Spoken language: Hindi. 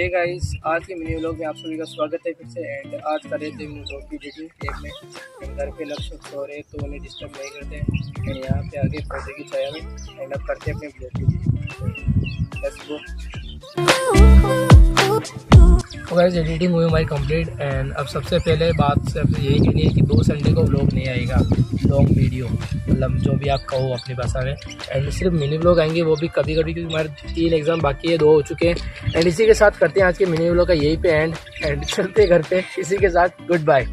गाइस, आज के मिनी व्लॉग में आप सभी का स्वागत है फिर से। एंड आज कर रहे थे मिनी व्लॉग की एडिटिंग। एक में घर पे लक्ष्य सो रहे तो उन्हें डिस्टर्ब नहीं करते। एंड यहाँ पे आगे पौधे की छाया में एंड अब करते अपने ब्लॉग की एडिटिंग। Let's go. तो गाइस एडिटिंग हुई हमारी कंप्लीट। एंड अब सबसे पहले बात सिर्फ यही कहनी है कि 2 संडे को व्लॉग नहीं आएगा, लॉन्ग वीडियो, मतलब जो भी आप कहो अपनी भाषा में। एंड सिर्फ मिनी व्लॉग आएंगे, वो भी कभी कभी, क्योंकि हमारे 3 एग्जाम बाकी है, 2 हो चुके हैं। एंड इसी के साथ करते हैं आज के मिनी व्लॉग का यही पे एंड चलते घर पे। इसी के साथ गुड बाय।